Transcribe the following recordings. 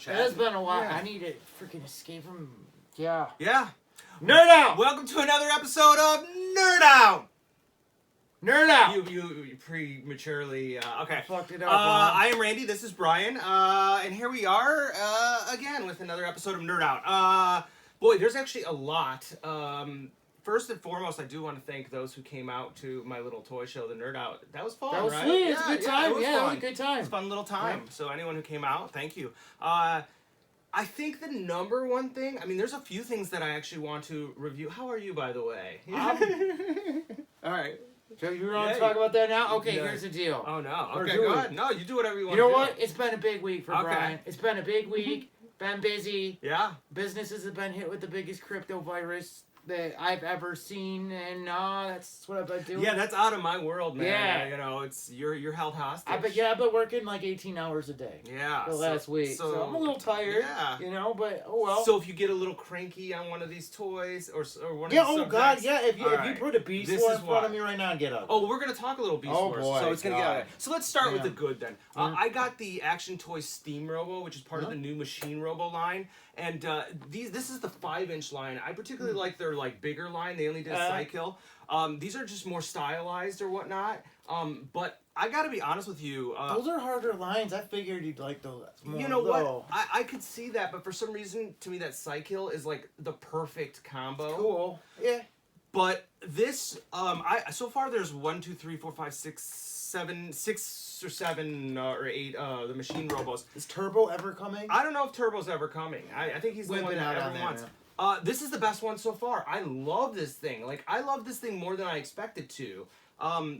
chat. It has been a while. Yeah. I need to freaking escape from... Yeah. Yeah. Nerd out! Welcome to another episode of Nerd Out! Nerd out! You prematurely... okay. Fucked it up, I am Randy, this is Brian, and here we are again with another episode of Nerd Out. Boy, there's actually a lot. First and foremost, I do want to thank those who came out to my little toy show, the Nerd Out. That was fun, That was right? sweet. It's a good time. it was Yeah, it was fun. a good time. It's a fun little time. Yeah. So anyone who came out, thank you. I think the number one thing, I mean, there's a few things that I actually want to review. How are you, by the way? All right. So you want to talk about that now? Okay, Yeah. here's the deal. Oh, no. Or Okay, do go we? ahead. No, you do whatever you want You know to do. what? It's been a big week for Okay. Brian. It's been a big week. Been busy. Yeah. Businesses have been hit with the biggest crypto virus that I've ever seen, and that's what I've been doing. Yeah, that's out of my world, man. Yeah. You know, it's you're held hostage. I've been working like 18 hours a day. Yeah. The last week. So I'm a little tired. Yeah. You know, but oh well. So if you get a little cranky on one of these toys or one of yeah, these oh god, subjects, yeah. If you Alright. put a beast This war is in front why. of me right now, get up. Oh, we're gonna talk a little Beast Oh, Wars, boy, so it's gonna God. get. So let's start with Yeah. the good then. I got the Action Toys Steam Robo, which is part of the new Machine Robo line, and this is the 5-inch line. I particularly like their bigger line. They only did Cykill. These are just more stylized or whatnot. But I got to be honest with you. Those are harder lines. I figured you'd like those. You know what? I could see that, but for some reason, to me, that Cykill is like the perfect combo. Cool. Yeah. But this, so far there's 1, 2, 3, 4, 5, 6, 7, 6 or 7 or 8 the Machine Robos. Is Turbo ever coming? I don't know if Turbo's ever coming. I think he's the one Whipping that out on everyone that, wants. This is the best one so far. I love this thing. I love this thing more than I expected to.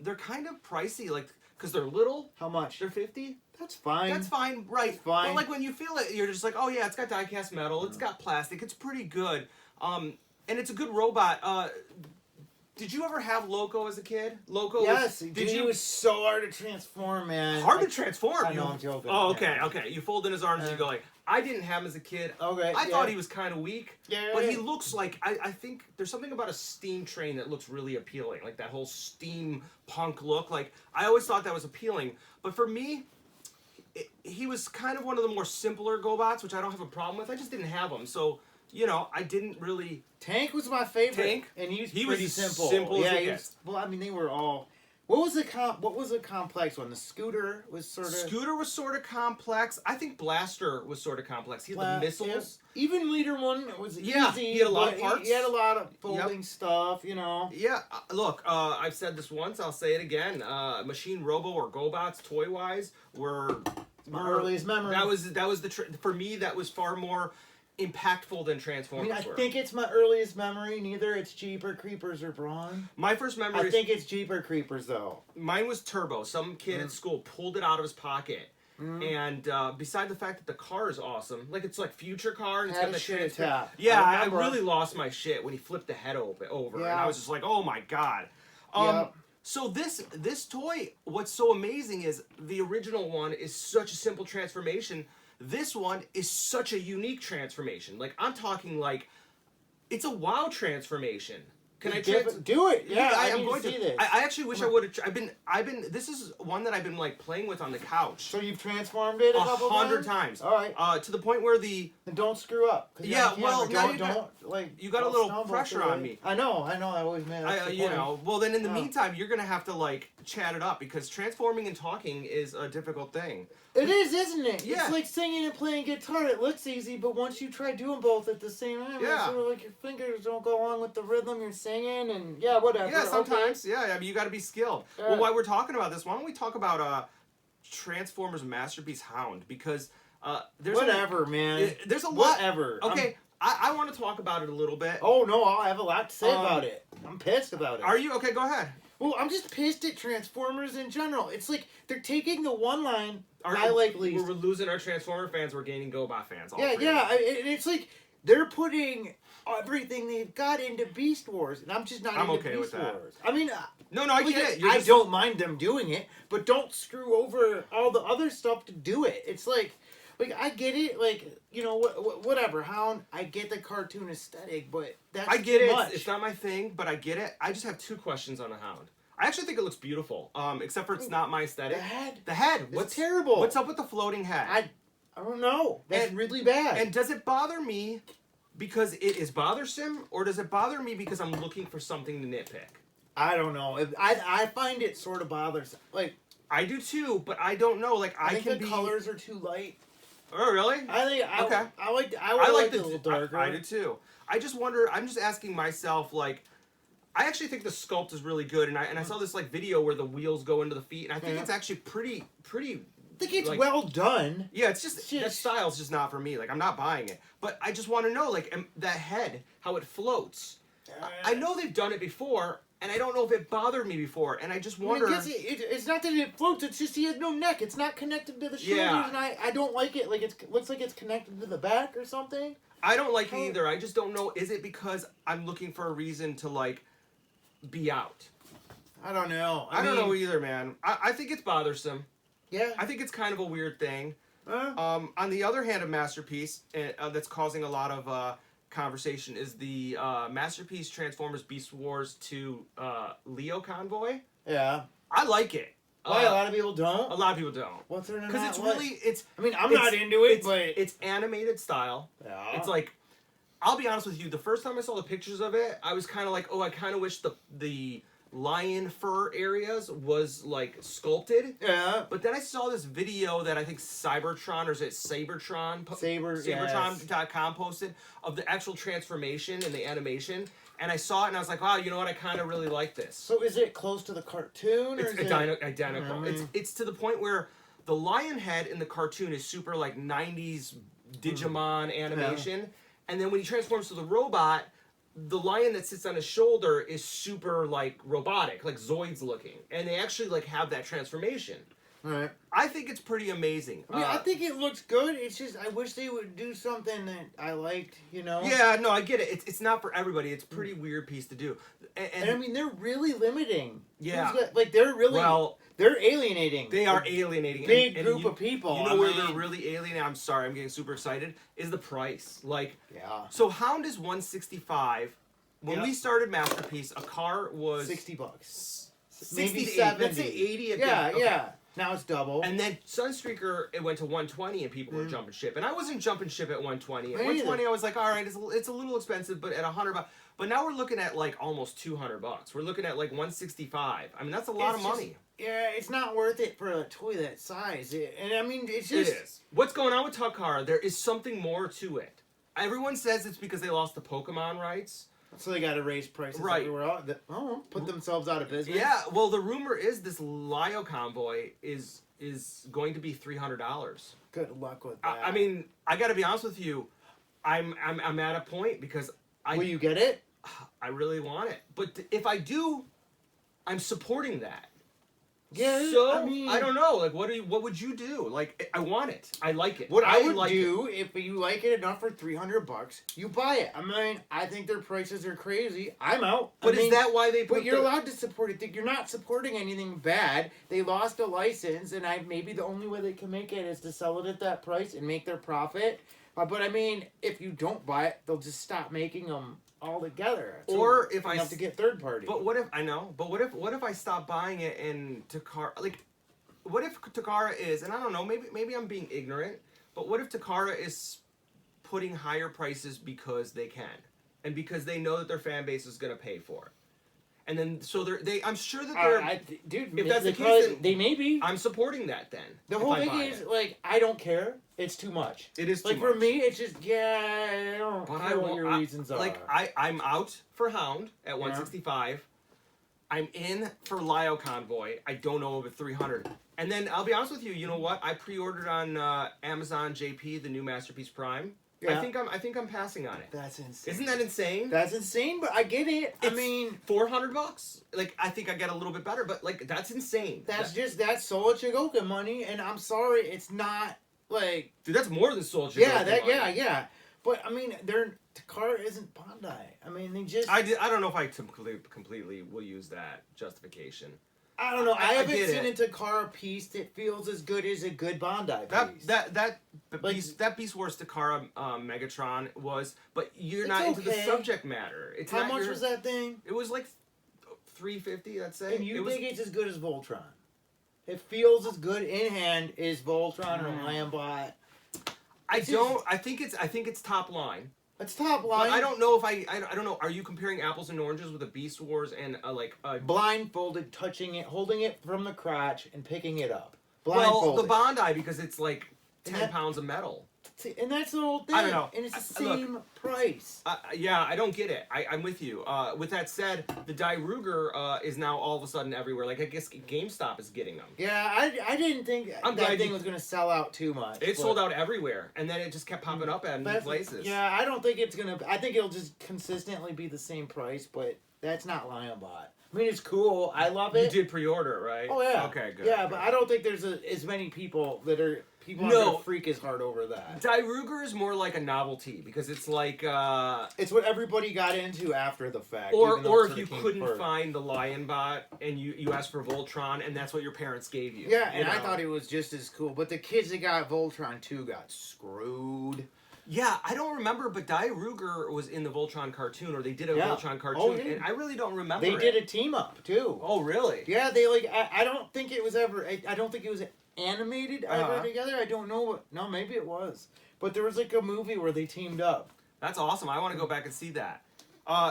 They're kind of pricey, because they're little. How much? They're 50. That's fine. That's fine, right? That's fine. But when you feel it, you're just like, oh yeah, it's got die-cast metal, it's got plastic, it's pretty good, and it's a good robot. Did you ever have Loco as a kid? Loco? Yes. He was so hard to transform, man. Hard to transform. I know, I'm joking. Oh, okay, okay. You fold in his arms and you go I didn't have him as a kid. Okay. I thought he was kind of weak. Yeah. But he looks like, I think there's something about a steam train that looks really appealing. Like that whole steam punk look. I always thought that was appealing. But for me, he was kind of one of the more simpler GoBots, which I don't have a problem with. I just didn't have him. So, I didn't really... Tank was my favorite. Tank? And he He pretty was simple. simple as it he gets. well, I mean, they were all... What was the complex one? The Scooter was sort of... Scooter was sort of complex. I think Blaster was sort of complex. He had the missiles. Yeah. Even Leader one was easy. He had a lot of parts. He had a lot of folding stuff, Yeah, look, I've said this once, I'll say it again. Machine Robo or GoBots, toy-wise, were My earliest memory. That was for me, that was far more impactful than Transformers I were. think it's my earliest memory. Neither it's Jeeper Creepers or Brawn. My first memory I think it's Jeeper Creepers, though. Mine was Turbo. Some kid at school pulled it out of his pocket. And beside the fact that the car is awesome, it's like Future Car, and it's got the shit transfer. tap. Yeah, I really lost my shit when he flipped the head over, and Yeah. I was just like, oh my god. Yep. So this toy, what's so amazing is the original one is such a simple transformation. This one is such a unique transformation. I'm talking it's a wow transformation. Can I do it? Yeah, I'm going to. this. I actually wish I would have. I've been. This is one that I've been playing with on the couch. So you've transformed it 100 times. All right. To the point where the. And don't screw up. Yeah, well, now you got a little stumble pressure through on it. me. I know. I always made that. Well, then in the meantime, you're gonna have to chat it up because transforming and talking is a difficult thing. It is, isn't it? Yeah. It's like singing and playing guitar. It looks easy, but once you try doing both at the same time, it's sort of your fingers don't go along with the rhythm you're singing, and whatever. Yeah, sometimes. Okay. Yeah, I mean, you got to be skilled. Well, while we're talking about this, why don't we talk about Transformers Masterpiece Hound? Because there's man. There's a lot. Whatever. Okay, I want to talk about it a little bit. Oh no, I have a lot to say about it. I'm pissed about it. Are you? Okay, go ahead. Well, I'm just pissed at Transformers in general. It's like they're taking the one line I least. We're losing our Transformer fans. We're gaining GoBot fans. It's like they're putting everything they've got into Beast Wars, and I'm just not into okay Beast with that. Wars. I mean, no, I get it. I don't mind them doing it, but don't screw over all the other stuff to do it. It's like I get it, whatever. Hound, I get the cartoon aesthetic, but that's I get it. much. It's not my thing, but I get it. I just have 2 questions on the Hound. I actually think it looks beautiful, except for it's not my aesthetic. The head. The head. It's terrible. What's up with the floating head? I don't know. That's really bad. And does it bother me because it is bothersome, or does it bother me because I'm looking for something to nitpick? I don't know. I find it sort of bothersome. Like, I do too, but I don't know. Like, I think the colors are too light. Oh, really? I think okay. I like it a little darker. I do too. I just wonder. I'm just asking myself, like, I actually think the sculpt is really good, and I saw this like video where the wheels go into the feet, and I think it's actually pretty. I think it's like, well done. Yeah, it's just that style's just not for me. Like, I'm not buying it. But I just want to know, like, that head, how it floats. I know they've done it before, and I don't know if it bothered me before, and I just wonder. It's not that it floats. It's just he has no neck. It's not connected to the shoulders, and I don't like it. Like, it looks like it's connected to the back or something. I don't like it either. I just don't know. Is it because I'm looking for a reason to, like, be out? I don't know. I don't know either, man. I think it's bothersome. Yeah. I think it's kind of a weird thing. On the other hand of Masterpiece, that's causing a lot of conversation, is the Masterpiece Transformers Beast Wars 2 lio-convoy. Yeah. I like it. Why a lot of people don't? A lot of people don't. What's there not? Because it's really, I mean, I'm not into it, but it's animated style. Yeah. It's like, I'll be honest with you. The first time I saw the pictures of it, I was kind of like, oh, I kind of wish the lion fur areas was like sculpted. Yeah. But then I saw this video that I think Cybertron, or is it Sabertron? Sabertron.com posted of the actual transformation and the animation. And I saw it and I was like, wow, you know what? I kind of really like this. So is it close to the cartoon? Or It's identical. It's to the point where the lion head in the cartoon is super like 90s Digimon animation. Yeah. And then when he transforms to the robot, the lion that sits on his shoulder is super like robotic, like Zoids looking. And they actually like have that transformation. Right. I think it's pretty amazing. I mean, I think it looks good. It's just I wish they would do something that I liked, you know? Yeah, no, I get it. It's not for everybody. It's a pretty weird piece to do. And I mean, they're really limiting. Yeah. Like, they're really... Well... They're alienating. They are alienating. Big group of people. You know where they're really alienating? I'm sorry, I'm getting super excited. Is the price. Like... Yeah. So Hound is $165. When we started Masterpiece, a car was... $60. 60 Maybe to 70. Let's say 80. Yeah, yeah. Now it's double. And then Sunstreaker, it went to 120 and people were jumping ship. And I wasn't jumping ship at 120. At 120 I was like, all right, it's a little expensive, but at $100. But now we're looking at like almost $200. We're looking at like 165. I mean, that's a lot of money. Yeah, it's not worth it for a toy that size. And I mean, it's just... It is. What's going on with Takara? There is something more to it. Everyone says it's because they lost the Pokemon rights. So they got to raise prices everywhere else. Put themselves out of business. Yeah, well, the rumor is this lio-convoy is going to be $300. Good luck with that. I mean, I got to be honest with you. I'm at a point because Will you get it? I really want it, but if I do, I'm supporting that. Yeah, so I mean, I don't know. Like, what would you do? Like, I want it. I like it. What I would do if you like it enough for $300, you buy it. I mean, I think their prices are crazy. I'm out. But is that why they? But you're allowed to support it. You're not supporting anything bad. They lost a license, and maybe the only way they can make it is to sell it at that price and make their profit. But I mean, if you don't buy it, they'll just stop making them altogether. Or if I have to get third party. But what if I know? But what if I stop buying it and Takara, like, what if Takara is, and I don't know, maybe I'm being ignorant, but what if Takara is putting higher prices because they can, and because they know that their fan base is going to pay for it, and then so I'm sure that they're dude. If that's the case, then they may be. I'm supporting that then. The whole thing is like I don't care. It's too much. It is too much. For me, it's just I don't care what your reasons are. Like I'm out for Hound at 165. I'm in for lio-convoy. I don't know over 300. And then I'll be honest with you. You know what? I pre-ordered on Amazon JP the new Masterpiece Prime. Yeah. I think I'm passing on it. That's insane. Isn't that insane? That's insane, but I get it. I mean, $400. Like I think I get a little bit better, but like that's insane. That's Soul Chigoka money, and I'm sorry, it's not. Like, dude, that's more than Soul Chigoka. Yeah. But I mean, Takara isn't Bandai. I mean, they just. I don't know if I completely will use that justification. I don't know. I haven't seen a Takara piece that feels as good as a good Bandai piece. That Beast Wars Takara Megatron was, but you're not into the subject matter. It's how much was that thing? It was like $350. I'd say. And you think it's as good as Voltron? It feels as good in hand as Voltron or Lionbot. I think it's top line. It's top line. But I don't know if I don't know. Are you comparing apples and oranges with a Beast Wars and blindfolded, touching it, holding it from the crotch, and picking it up? Well, the Bondi, because it's like 10 pounds of metal. And that's the whole thing. I don't know. And it's the same price. Yeah, I don't get it. I'm with you. With that said, the Die Ruger is now all of a sudden everywhere. Like, I guess GameStop is getting them. Yeah, I didn't think that thing was going to sell out too much. It sold out everywhere, and then it just kept popping up at new places. Yeah, I don't think it's going to... I think it'll just consistently be the same price, but that's not Lionbot. I mean, it's cool. I love it. You did pre-order, right? Oh, yeah. Okay, good. Yeah, good. but I don't think there's as many people that are... People aren't going to freak as hard over that. Die Ruger is more like a novelty, because it's like... it's what everybody got into after the fact. Or if you couldn't find the Lionbot, and you asked for Voltron, and that's what your parents gave you. Yeah, and I thought it was just as cool. But the kids that got Voltron 2 got screwed. Yeah, I don't remember, but Die Ruger was in the Voltron cartoon, or they did a Voltron cartoon, and I really don't remember. They did a team up too. Oh, really? Yeah, they I don't think it was ever. I don't think it was animated ever together. I don't know what. No, maybe it was. But there was like a movie where they teamed up. That's awesome. I want to go back and see that.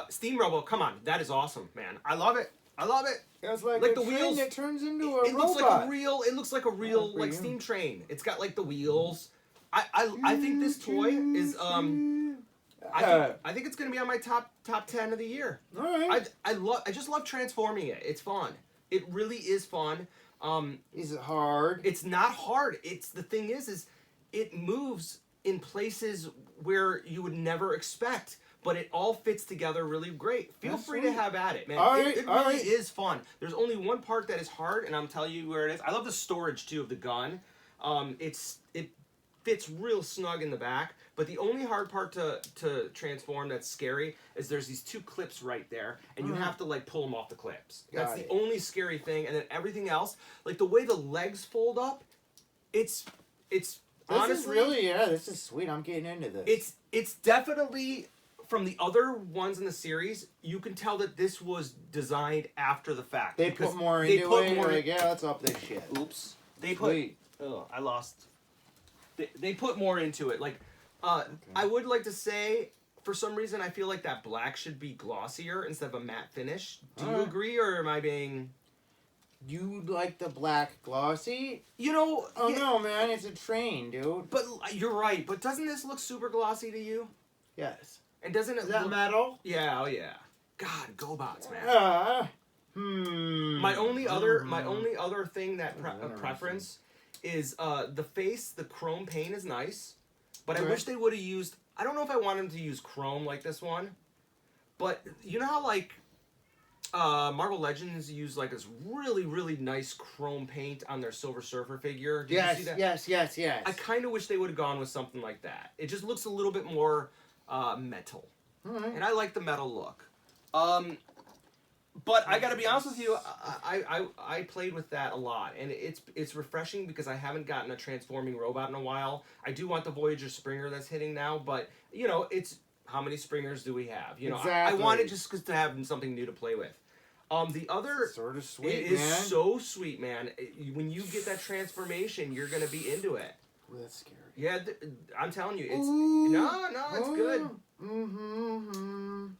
Steam Robo, come on, that is awesome, man. I love it. I love it. It's like the wheels that turns into a robot. It looks like a real like steam train. It's got like the wheels. I think this toy is I think it's gonna be on my top 10 of the year. All right. I just love transforming it. It's fun. It really is fun. Is it hard? It's not hard. The thing is it moves in places where you would never expect, but it all fits together really great. Feel free to have at it, man. It really is fun. There's only one part that is hard, and I'm telling you where it is. I love the storage too of the gun. It fits real snug in the back, but the only hard part to transform that's scary is there's these two clips right there, and you have to like pull them off the clips. That's the only scary thing, and then everything else, like the way the legs fold up, it's honestly this is sweet. I'm getting into this. It's definitely from the other ones in the series. You can tell that this was designed after the fact. They put more into it. Let's up this shit. Oops. I lost. They put more into it. Like, I would like to say, for some reason, I feel like that black should be glossier instead of a matte finish. Do you agree, or am I being... You like the black glossy? You know... Oh, no, man. It's a train, dude. But you're right. But doesn't this look super glossy to you? Yes. And doesn't it Is that look... metal? Yeah, oh yeah. God, GoBots, man. My only other thing that preference is the face. The chrome paint is nice, but I wish they would have used. I don't know if I want them to use chrome like this one, but you know how like Marvel Legends use like this really really nice chrome paint on their Silver Surfer figure. Did you see that? Yes. I kind of wish they would have gone with something like that. It just looks a little bit more metal, and I like the metal look. But I gotta be honest with you, I played with that a lot, and it's refreshing because I haven't gotten a transforming robot in a while. I do want the Voyager Springer that's hitting now, but you know, it's how many Springers do we have? You know, exactly. I wanted just to have something new to play with. The other sort of sweet, it is so sweet, man. When you get that transformation, you're gonna be into it. Ooh, that's scary. Yeah, I'm telling you, it's it's good.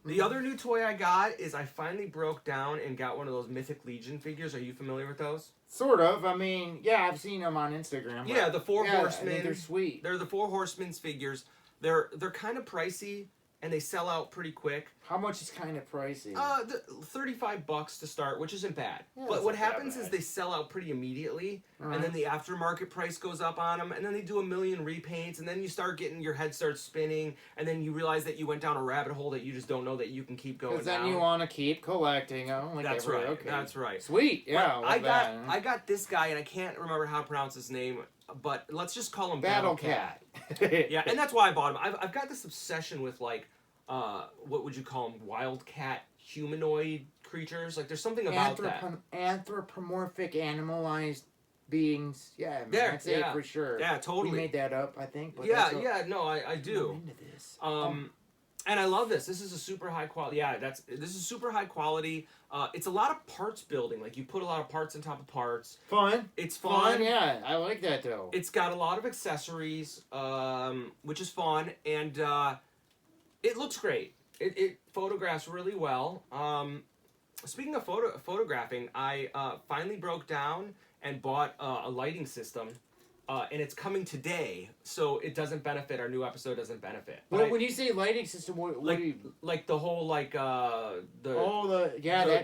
The other new toy I got is I finally broke down and got one of those Mythic Legion figures. Are you familiar with those? Sort of. I mean, yeah, I've seen them on Instagram. Yeah, the Four Horsemen. I think they're sweet. They're the Four Horsemen's figures. They're kind of pricey, and they sell out pretty quick. How much is kind of pricey? $35 to start, which isn't bad. Yeah, but what happens is they sell out pretty immediately, and then the aftermarket price goes up on them, and then they do a million repaints, and then you start getting your head starts spinning, and then you realize that you went down a rabbit hole that you just don't know that you can keep going down. Because then you want to keep collecting them. Like That's right. Okay. That's right. Sweet. Yeah. I got this guy, and I can't remember how to pronounce his name, but let's just call him Battle Cat. Yeah, and that's why I bought him. I've got this obsession with like. What would you call them? Wildcat humanoid creatures? Like, there's something about that. Anthropomorphic animalized beings. Yeah, man, there, that's it for sure. Yeah, totally. We made that up, I think. But yeah, no, I do. I'm into this. And I love this. This is a super high quality. Yeah, this is super high quality. It's a lot of parts building. Like you put a lot of parts on top of parts. Fun. It's fun. Yeah, I like that though. It's got a lot of accessories, which is fun, and it looks great. It photographs really well. Speaking of photographing, I finally broke down and bought a lighting system. And it's coming today, so it doesn't benefit. Our new episode doesn't benefit. Well, when you say lighting system, what do you... Like the whole that's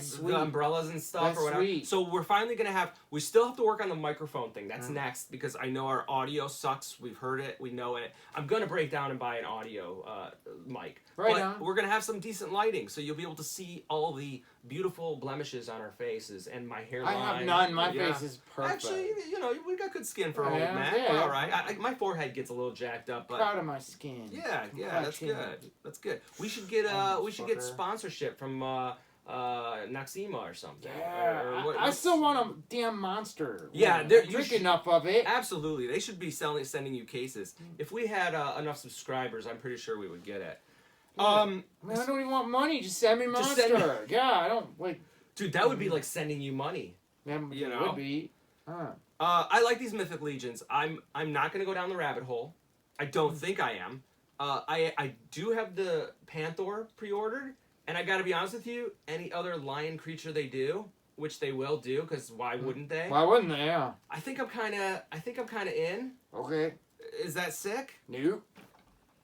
sweet. The umbrellas and stuff That's or whatever. sweet. So we're finally gonna have. We still have to work on the microphone thing. That's next because I know our audio sucks. We've heard it. We know it. I'm gonna break down and buy an audio mic. Right but on. we're gonna have some decent lighting, so you'll be able to see all the beautiful blemishes on our faces and my hairline. I have none. My face is perfect. Actually, we got good skin for old man. Yeah. We're all right. My forehead gets a little jacked up, but Proud of my skin. yeah, that's good. That's good. We should get sponsorship from Noxema or something. Yeah, Or I still want a damn monster. Yeah, I drink enough of it. Absolutely, they should be sending you cases. If we had enough subscribers, I'm pretty sure we would get it. Yeah. I mean, I don't even want money. Just send me monster. Yeah, I don't like. Dude, that would be like sending you money. Yeah, you know? It would be. I like these Mythic Legions. I'm not gonna go down the rabbit hole. I don't think I am. I do have the Panther pre-ordered, and I gotta be honest with you. Any other lion creature they do, which they will do, because why wouldn't they? Why wouldn't they? Yeah. I think I'm kind of in. Okay. Is that sick? Nope.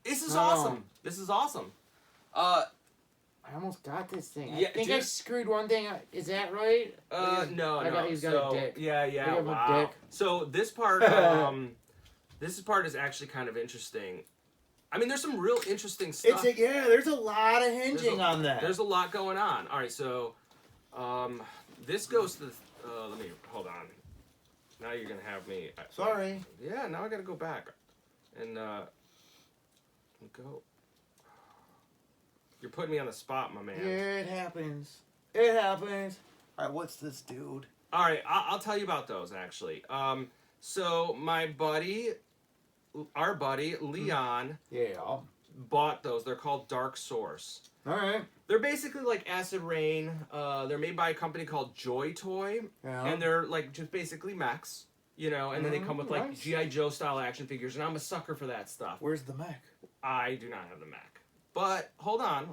This is awesome. This is awesome. I almost got this thing. Yeah, I think dude. I screwed one thing. Is that right? No. He's got a dick. Yeah. Wow. A dick. So this part, this part is actually kind of interesting. I mean, there's some real interesting stuff. There's a lot of hinging on that. There's a lot going on. All right, so this goes to. Let me hold on. Now you're gonna have me. Sorry. Yeah. Now I gotta go back and go. You're putting me on the spot, my man. Yeah, it happens. It happens. All right, what's this dude? All right, I'll tell you about those actually. So our buddy Leon, bought those. They're called Dark Source. All right. They're basically like Acid Rain. They're made by a company called Joy Toy, and they're like just basically mechs, And then they come with like GI Joe style action figures, and I'm a sucker for that stuff. Where's the mech? I do not have the mech. But hold on,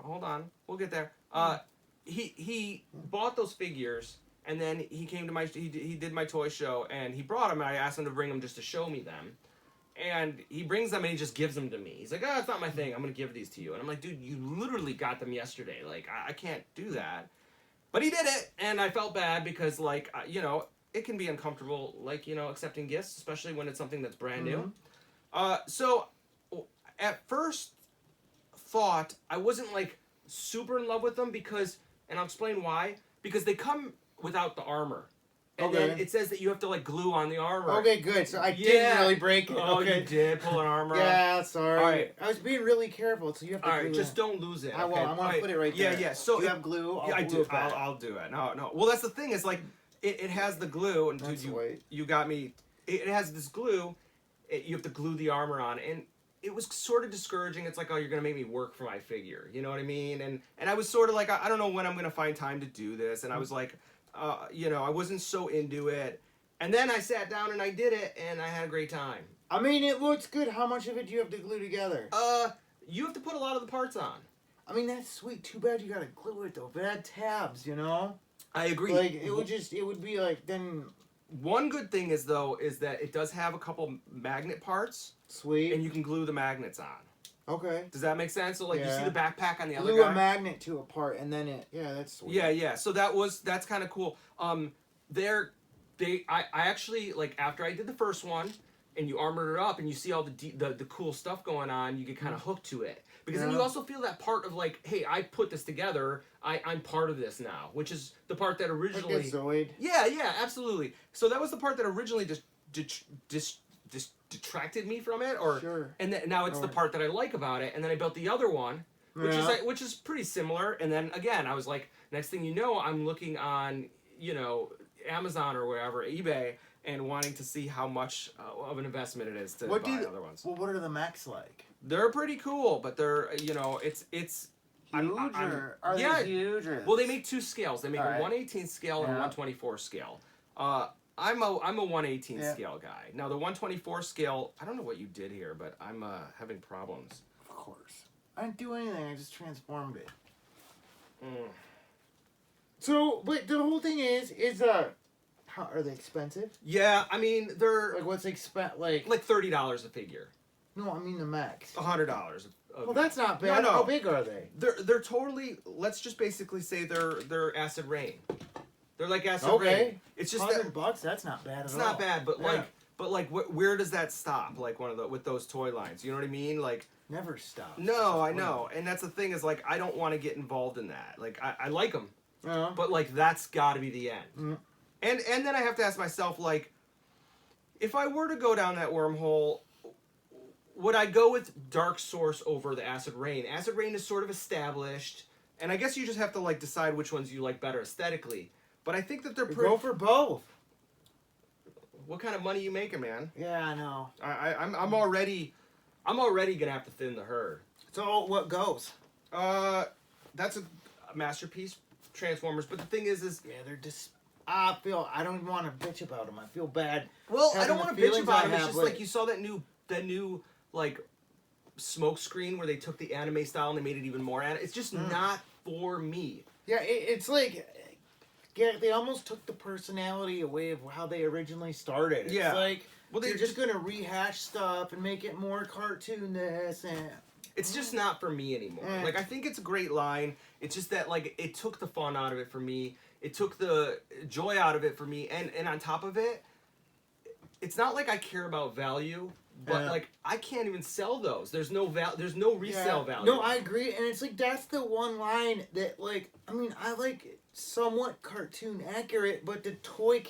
we'll get there. He bought those figures, and then he came to he did my toy show, and he brought them. And I asked him to bring them just to show me them, and he brings them and he just gives them to me. He's like, "Oh, it's not my thing. I'm gonna give these to you." And I'm like, "Dude, you literally got them yesterday. Like, I can't do that." But he did it, and I felt bad because, like, it can be uncomfortable, like, accepting gifts, especially when it's something that's brand new. So at first thought I wasn't like super in love with them because, and I'll explain why, because they come without the armor, and then it says that you have to like glue on the armor. Okay, good. So I didn't really break it. Oh, okay. you did pull an armor. Yeah, sorry. All right. I was being really careful, so you have to. All right, glue just it. don't lose it. I won't. I want to put it right there. Yeah. So Do you have glue? I glue do. it back. I'll do it. No. Well, that's the thing. Is like it has the glue, and That's dude, you got me. It has this glue. You have to glue the armor on, and it was sort of discouraging. It's like, oh, you're gonna make me work for my figure. You know what I mean? And I was sort of like, I don't know when I'm gonna find time to do this. And I was like, I wasn't so into it. And then I sat down and I did it, and I had a great time. I mean, it looks good. How much of it do you have to glue together? You have to put a lot of the parts on. I mean, that's sweet. Too bad you gotta glue it though. Bad tabs, I agree. Like it would be like then. One good thing is that it does have a couple magnet parts. Sweet. And you can glue the magnets on. Okay. Does that make sense? So like you see the backpack on the other glue guy. a magnet to a part and then that's sweet. Yeah. So that's kind of cool. I actually, like, after I did the first one and you armored it up and you see all the cool stuff going on, you get kind of hooked to it. Because then you also feel that part of like, hey, I put this together. I'm part of this now, which is the part that originally. Like Zoid. Yeah, absolutely. So that was the part that originally just detracted me from it, and then now it's the part that I like about it. And then I built the other one, which is pretty similar. And then again, I was like, next thing you know, I'm looking on Amazon or wherever, eBay, and wanting to see how much of an investment it is to buy other ones. Well, what are the mechs like? They're pretty cool, but they're it's Huge or are they huge? Or... Well, they make 2 scales. They make a Alright. 1/18 scale and a 1/24 scale. I'm a 1/18 scale guy. Now the 1/24 scale, I don't know what you did here, but I'm having problems. Of course. I didn't do anything. I just transformed it. Mm. So, but the whole thing is how are they expensive? Yeah, I mean they're Like what's like $30 a figure. No, I mean the max. $100. Well, that's not bad. No. How big are they? They're totally. Let's just basically say they're acid rain. They're like acid rain. It's just that $100. That's not bad at all. it's not bad, but where does that stop? Like with those toy lines, you know what I mean? Like Never stops. no, I know, and that's the thing is like I don't want to get involved in that. Like I like them, Uh-huh. but like that's got to be the end. Mm. And then I have to ask myself like, if I were to go down that wormhole. Would I go with Dark Source over the Acid Rain? Acid Rain is sort of established, and I guess you just have to like decide which ones you like better aesthetically. But I think that they're pretty. Go for both. What kind of money you making, man? Yeah, I know. I'm already gonna have to thin the herd. So what goes? That's a masterpiece, Transformers. But the thing is Yeah, they're just. I don't even want to bitch about them. I feel bad. well, I having don't the want to bitch feelings about I them. It's have, just like you saw that new like smoke screen where they took the anime style and they made it even more anime. It's just not for me. Yeah, it's like. Yeah, they almost took the personality away of how they originally started. It's Yeah. like Well, they're just gonna rehash stuff and make it more cartoon-ness and. It's just not for me anymore. Like I think it's a great line. It's just that like it took the fun out of it for me. It took the joy out of it for me. And on top of it, it's not like I care about value, but like I can't even sell those. There's no resale value. No, I agree, and it's like that's the one line that like I mean I like it somewhat cartoon accurate, but the toy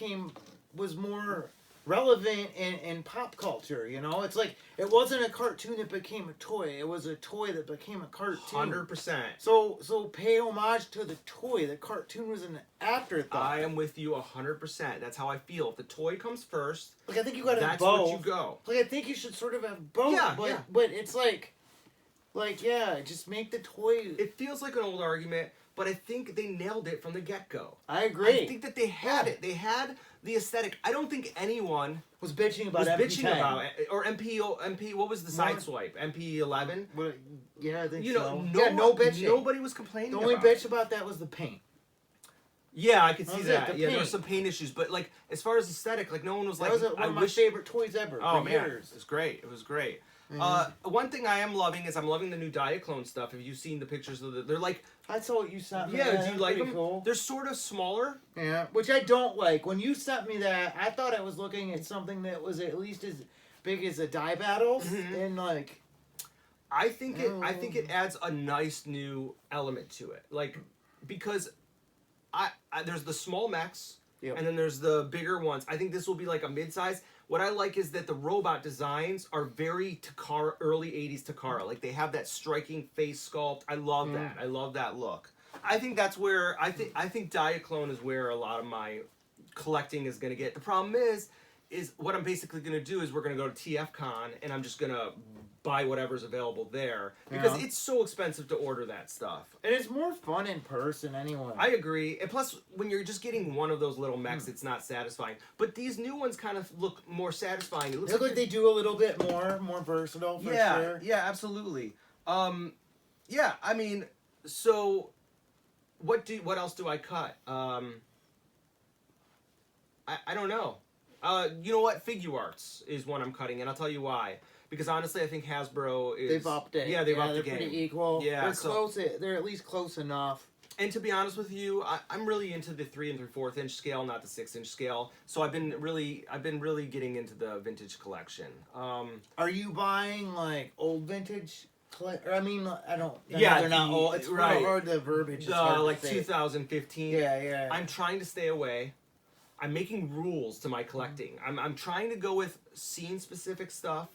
was more relevant in pop culture. You know, it's like it wasn't a cartoon that became a toy. It was a toy that became a cartoon. 100%. So pay homage to the toy. The cartoon was an afterthought. I am with you 100%. That's how I feel. If the toy comes first, Like I think you gotta have that's both. what you go. Like I think you should sort of have both. Yeah, but yeah. but it's like yeah, just make the toy. It feels like an old argument, but I think they nailed it from the get-go. I agree. I think that they had it. They had the aesthetic. I don't think anyone was bitching about was MP10. bitching about it. Or MP, what was the side swipe? MP11? Well, yeah, I think You know, so. no bitching. Nobody was complaining The only about it. bitch about that was the paint. Yeah, I could see That was that. it, the Yeah, there were paint. some paint issues, but like as far as aesthetic, like no one was That like, was one I of my wish. favorite toys ever. Oh for man, years. it was great. It was great. Mm-hmm. One thing I am loving is I'm loving the new Diaclone stuff. Have you seen the pictures of they're like, I saw what you sent me. yeah, do That's you like pretty them? Cool. They're sort of smaller. Yeah, which I don't like. When you sent me that, I thought I was looking at something that was at least as big as the die battles, and like. I think it adds a nice new element to it, like because I there's the small mechs. Yep. And then there's the bigger ones. I think this will be like a mid-size. What I like is that the robot designs are very Takara, early 80s Takara. Like they have that striking face sculpt. I love that. I love that look. I think that's where I think Diaclone is where a lot of my collecting is going to get. The problem is what I'm basically going to do is we're going to go to TFCon and I'm just going to buy whatever's available there because it's so expensive to order that stuff. And it's more fun in person anyway. I agree. And plus, when you're just getting one of those little mechs, it's not satisfying. But these new ones kind of look more satisfying. It looks They look like they do a little bit more versatile for sure. Yeah, absolutely. Yeah, I mean, so what else do I cut? I don't know. You know what? Figuarts is one I'm cutting, and I'll tell you why. Because honestly, I think Hasbro is... They've upped it. Yeah, they've upped the they're game. pretty equal. Yeah, they're close. They're at least close enough. And to be honest with you, I'm really into the 3 3/4 inch scale, not the 6 inch scale. So I've been really getting into the vintage collection. Are you buying like old vintage? I mean, I don't. Yeah, they're not old. It's right. hard the verbiage. Is hard Like to say. 2015. Yeah. I'm trying to stay away. I'm making rules to my collecting. I'm trying to go with scene specific stuff,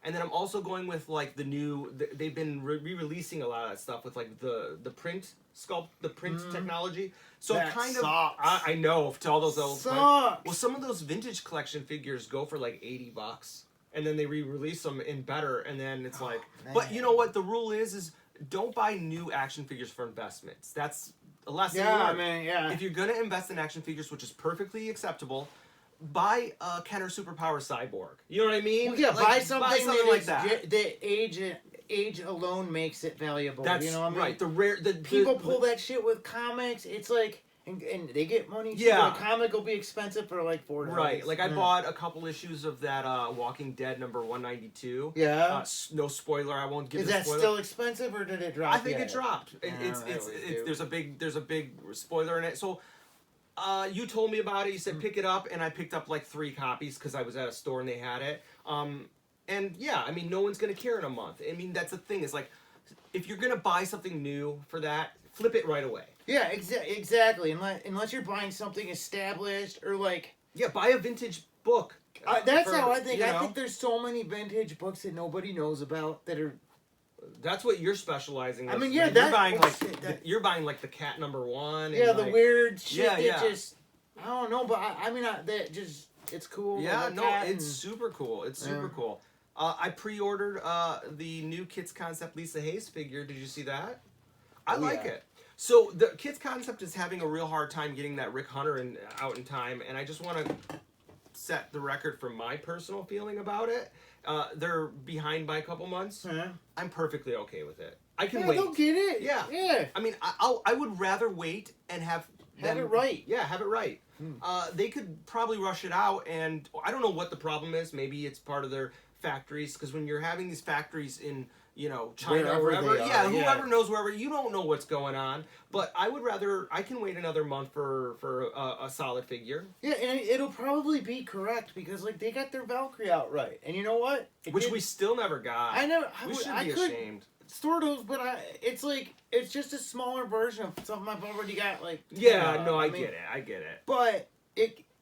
and then I'm also going with like the new. They've been re-releasing a lot of that stuff with like the print sculpt, the print technology. So that kind sucks. of. I know to all those old. Sucks. Well, some of those vintage collection figures go for like $80. and then they re-release them in better, and then it's like. Man. But you know what? The rule is don't buy new action figures for investments. That's a lesson learned. Man, yeah. If you're gonna invest in action figures, which is perfectly acceptable, buy a Kenner Superpower Cyborg. You know what I mean? Well, yeah, Like, buy something like that. The age alone makes it valuable. That's you know what I mean? right. The People pull that shit with comics. It's like, and they get money too. Yeah. But a comic will be expensive for like $4. Right. Like I Yeah. bought a couple issues of that Walking Dead number 192. Yeah. No spoiler. I won't give. Is the that spoiler. still expensive or did it drop? I think yet? it dropped. Yeah, There's a big spoiler in it. So. You told me about it. You said pick it up, and I picked up like 3 copies because I was at a store and they had it. And yeah, I mean, no one's gonna care in a month. I mean, that's the thing. It's like, if you're gonna buy something new for that, flip it right away. Yeah, exactly. Unless you're buying something established or like. Yeah, buy a vintage book. That's how I think. You I know? think there's so many vintage books that nobody knows about that are. That's what you're specializing. I mean, with. yeah, you're buying you're buying like the cat number 1. Yeah, and the like, weird shit Yeah, that yeah. just. I don't know, but that just. It's cool. Yeah, like no, that it's and- super cool. It's super cool. I pre-ordered the new Kids Concept Lisa Hayes figure. Did you see that? I like it. So the Kids Concept is having a real hard time getting that Rick Hunter out in time, and I just want to set the record for my personal feeling about it. They're behind by a couple months. Huh? I'm perfectly okay with it. I can Yeah, wait. they'll get it. Yeah. Yeah. I mean, I would rather wait and have Have it right. Yeah, have it right. They could probably rush it out, and I don't know what the problem is. Maybe it's part of their factories, because when you're having these factories in, you know, China or Wherever wherever, they yeah, are, whoever knows wherever, you don't know what's going on. But I can wait another month for a solid figure. Yeah, and it'll probably be correct because like they got their Valkyrie out right, and you know what? Which we still never got. I know. We should be could ashamed. sort of, but it's like it's just a smaller version of something I've already got. Like Yeah, no, I mean, get it. I get it. But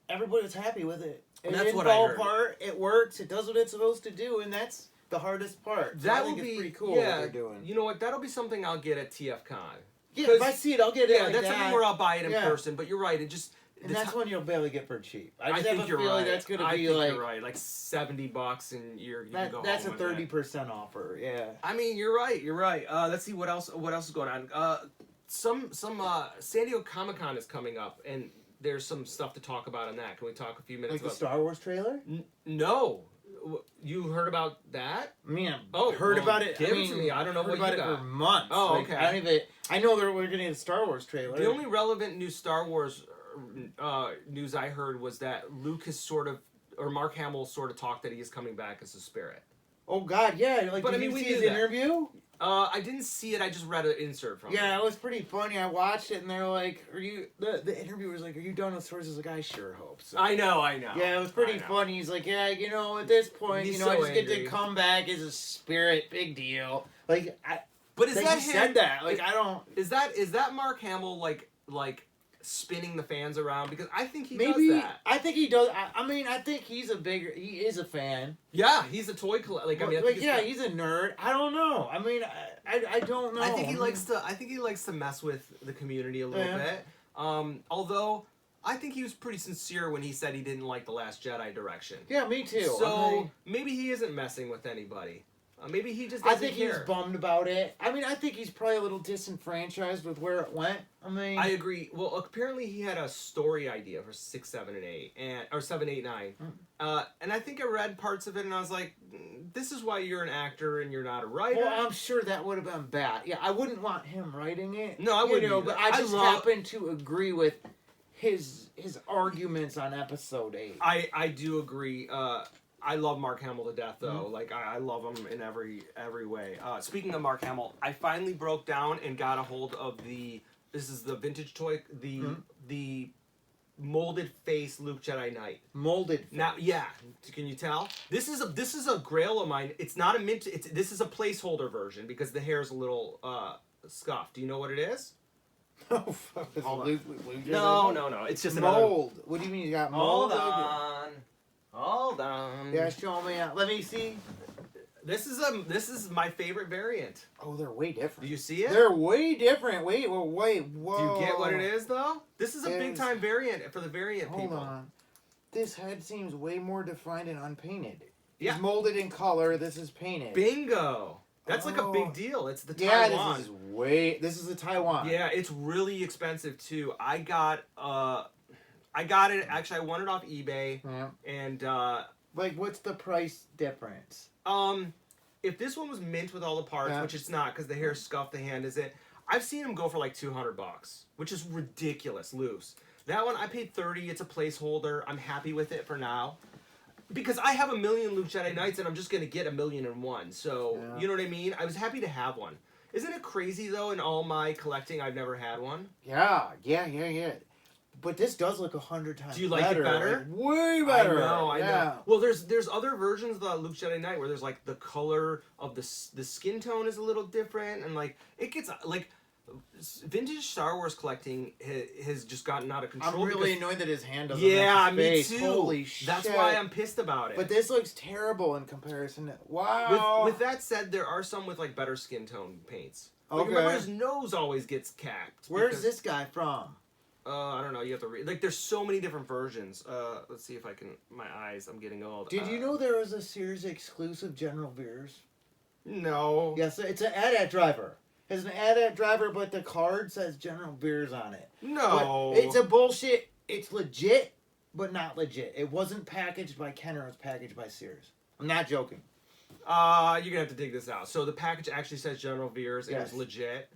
everybody's happy with it. And It that's didn't what I fall heard. apart. It works. It does what it's supposed to do, and that's the hardest part. So I That think will it's be pretty cool yeah. what they're doing. You know what? That'll be something I'll get at TFCon. Yeah, if I 'Cause- see it, I'll get it. Yeah, like that's that. something where I'll buy it in Yeah. person. But you're right. It just And that's when you'll be able to get for cheap. I I just think have a you're feeling right. that's going to I be think like you're right, like $70, and you can go that's a home with it. 30% offer. Yeah. I mean, you're right. You're right. Let's see what else is going on. Some San Diego Comic-Con is coming up, and there's some stuff to talk about on that. Can we talk a few minutes Like the about? Star Wars trailer? No, you heard about that? I mean, I've well, heard about it. give I it mean, to me. I don't know heard what about you it got. for months. Oh, Like, okay. I don't even. I know that we're going to get a Star Wars trailer. The only relevant new Star Wars news I heard was that Mark Hamill sort of talked that he is coming back as a spirit. Oh God, yeah! Like, But, did I mean, you we see knew his that. interview? I didn't see it. I just read an insert from it. Yeah, it was pretty funny. I watched it, and they're like, "Are you?" The interviewer's like, "Are you done with Star Wars?" I was like, "I sure hope so." I know. Yeah, it was pretty funny. He's like, "Yeah, you know, at this point, He's I so just get angry. to come back as a spirit. Big deal." Like, But is that he him? said that? Like, I don't. Is that Mark Hamill like spinning the fans around? Because I think he Maybe does that. I think he does. I mean, I think he is a fan. Yeah, he's a toy collector. Like, I mean, I think yeah, he's a nerd. I don't know. I mean, I don't know. I think he likes to mess with the community a little bit. Although I think he was pretty sincere when he said he didn't like The Last Jedi direction. Yeah, me too. So maybe he isn't messing with anybody. Maybe he just doesn't I think care. he's bummed about it. I mean, I think he's probably a little disenfranchised with where it went. I mean, I agree. Well, apparently he had a story idea for 6, 7, and 8, or 7, 8, 9, and I think I read parts of it, and I was like, "This is why you're an actor and you're not a writer." well, I'm sure that would have been bad. Yeah, I wouldn't want him writing it. No, I wouldn't You know, either. but I just love- happen to agree with his arguments on episode 8. I do agree. I love Mark Hamill to death, though. Like I love him in every way. Speaking of Mark Hamill, I finally broke down and got a hold of this is the vintage toy, the molded face Luke Jedi Knight. Molded. Now, yeah, can you tell? This is a grail of mine. It's not a mint. This is a placeholder version because the hair is a little scuffed. Do you know what it is? Oh, fuck. Luke No. It's just another. mold. What do you mean you got mold? Hold on. Yeah, show me. Let me see. This is my favorite variant. Oh, they're way different. Do you see it? They're way different. Wait, whoa. Do you get what it is, though? This is a Yes. big time variant for the variant Hold people. on. This head seems way more defined and unpainted. He's molded in color. This is painted. Bingo. That's like a big deal. It's the Yeah, Taiwan. this is the Taiwan. Yeah, it's really expensive too. I got it. Actually, I won it off eBay. Yeah. And like, what's the price difference? if this one was mint with all the parts, which it's not because the hair scuffed, the hand is it. I've seen them go for like $200, which is ridiculous loose. That one I paid $30. It's a placeholder. I'm happy with it for now. Because I have 1,000,000 Luke Jedi Knights and I'm just going to get 1,000,001. So, you know what I mean? I was happy to have one. Isn't it crazy, though, in all my collecting, I've never had one? Yeah. But this does look 100 times better. Do you like it better? Like, way better. I know. Well, there's other versions of the Luke Jedi Knight where there's, like, the color of the skin tone is a little different. And, like, it gets, like... Vintage Star Wars collecting has just gotten out of control. I'm really annoyed that his hand doesn't match his face. Me too. Holy shit. That's why I'm pissed about it. But this looks terrible in comparison to... Wow. With that said, there are some with like better skin tone paints. Okay. Like, remember his nose always gets capped. Where's this guy from? I don't know. You have to read. Like, there's so many different versions. Let's see if I can... My eyes, I'm getting old. Did you know there was a Sears exclusive General Veers? No. Yes, it's an AT-AT driver. It's an AT-AT driver, but the card says General Veers on it. No. But it's a bullshit. It's legit, but not legit. It wasn't packaged by Kenner. It was packaged by Sears. I'm not joking. You're gonna have to dig this out. So the package actually says General Veers. It was legit.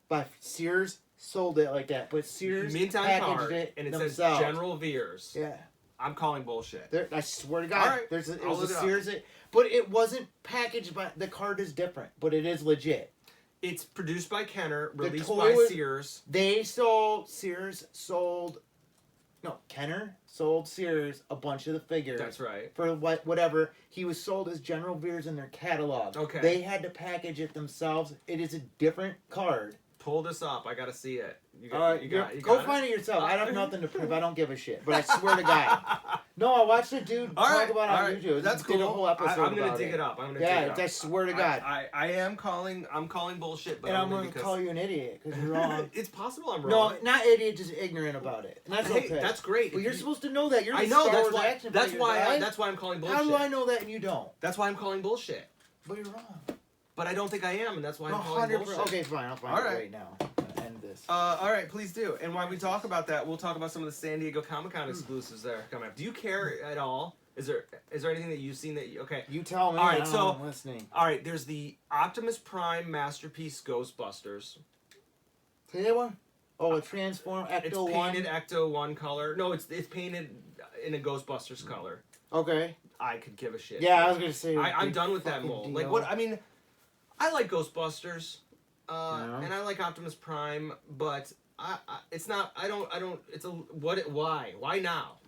But Sears sold it like that. But Sears packaged card, it and it themselves. says General Veers. Yeah. I'm calling bullshit. I swear to God. All right. It was a Sears. But it wasn't packaged by... The card is different, but it is legit. It's produced by Kenner, released by Sears. Kenner sold Sears a bunch of the figures. That's right. For whatever. He was sold as General Veers in their catalog. Okay. They had to package it themselves. It is a different card. Pull this up. I gotta see it. Go find it yourself. I have nothing to prove. I don't give a shit. But I swear to God. No, I watched a dude talk about it on YouTube. That's cool. Did a whole episode I'm gonna dig it up. I swear to God. I'm calling bullshit. But and I'm gonna call you an idiot because you're wrong. It's possible I'm wrong. No, not idiot, just ignorant about it. And that's okay. That's great. But you're supposed to know that. You're the I know. Star Wars action That's why. guy. That's why I'm calling bullshit. How do I know that and you don't? That's why I'm calling bullshit. But you're wrong. But I don't think I am, and that's why I'm calling bullshit. Okay, fine. I'll find it right now. End this. All right, please do. And while we talk about that, we'll talk about some of the San Diego Comic-Con exclusives that are coming up. Do you care at all? Is there anything that you've seen that okay? You tell me. All right, I'm listening. All right, there's the Optimus Prime Masterpiece Ghostbusters. Say that one. Oh, a Transform Ecto It's painted Ecto 1 color. No, it's painted in a Ghostbusters color. Okay. I could give a shit. Yeah, I was gonna say. I'm done with that mold. Like what? I mean, I like Ghostbusters, and I like Optimus Prime, but it's not. I don't. It's a why? Why now?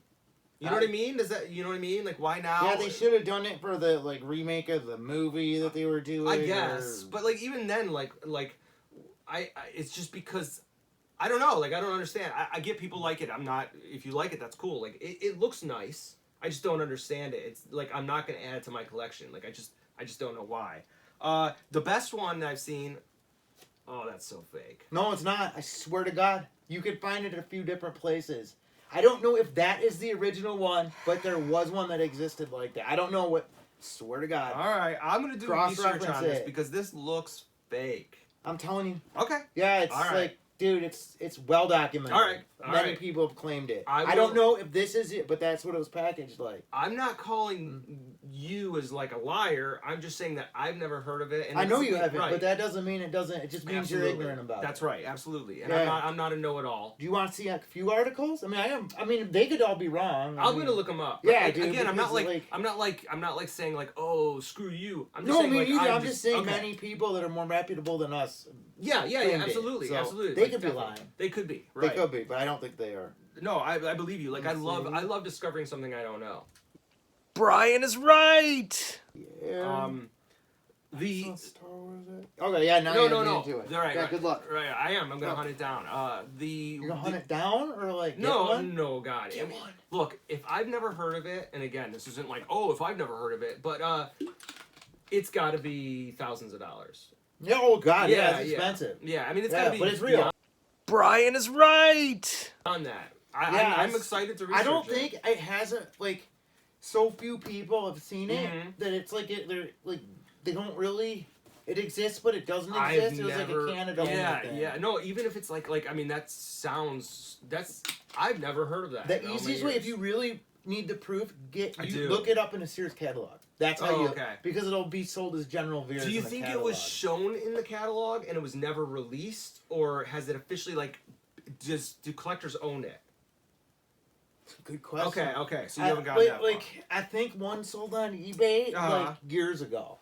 You know what I mean? You know what I mean? Like why now? Yeah, they should have done it for the remake of the movie that they were doing. I guess, but like even then, like it's just because. I don't know. Like I don't understand. I get people like it. I'm not. If you like it, that's cool. Like it looks nice. I just don't understand it. It's like I'm not gonna add it to my collection. Like I just don't know why. The best one that I've seen. Oh, that's so fake. No, it's not. I swear to God, you could find it at a few different places. I don't know if that is the original one, but there was one that existed like that. I don't know what. Swear to God. All right, I'm gonna do research on this because this looks fake. I'm telling you. Okay. Yeah, it's like. Dude, it's well documented. All right. Many people have claimed it. I don't know if this is it, but that's what it was packaged like. I'm not calling you as like a liar. I'm just saying that I've never heard of it. And I know you haven't, but that doesn't mean it doesn't. It just means you're ignorant about it. That's right, absolutely. And I'm not a know-it-all. Do you want to see a few articles? I mean, they could all be wrong. I'm gonna look them up. Yeah, like, dude. Again, I'm not like saying like, oh, screw you. I'm just no, saying, me like, neither. I'm just saying many people that are more reputable than us. Yeah, absolutely, so absolutely. They could be lying. They could be. Right. They could be, but I don't think they are. No, I believe you. Like I love discovering something I don't know. Brian is right. Yeah. Okay, yeah, now no. into it. All right, yeah, good luck. Right, I am. I'm gonna hunt it down. You're gonna hunt it down or like no, God. Look, if I've never heard of it, and again, this isn't like if I've never heard of it, but it's got to be thousands of dollars. Yeah, oh God, yeah, it's expensive. Yeah, I mean it's gotta be, but it's real. Brian is right. On that, I'm excited to research. I don't think it has a so few people have seen it Mhm. that it's like they're like they don't really. It exists, but it doesn't I've exist. It was never, like a Canada thing. yeah. No, even if it's like I mean, I've never heard of that. The in all my easiest way, years. if you really need the proof, I do. look it up in a Sears catalog. That's how you, okay. because it'll be sold as general Veers. Do you in the think catalog. it was shown in the catalog and it was never released, or has it officially do collectors own it? Good question. Okay. So you haven't gotten that far. I think one sold on eBay Uh-huh. years ago.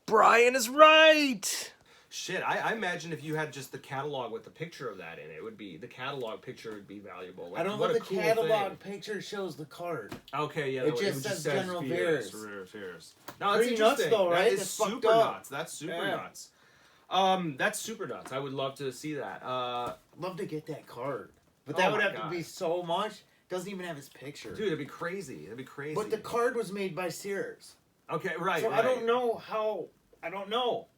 Brian is right. Shit, I imagine if you had just the catalog with the picture of that in it, the catalog picture would be valuable. Like, I don't what know a the cool catalog thing. picture shows the card. Okay, yeah, It just says General Veers. Veers. No, that's Pretty nuts interesting. though, right? That is That's super fucked up. nuts. That's super Yeah. nuts. That's super nuts. I would love to see that. Love to get that card, but Oh that would my have God. to be so much. Doesn't even have his picture. Dude, it'd be crazy. But the card was made by Sears. Okay, right. So right. I don't know how. I don't know.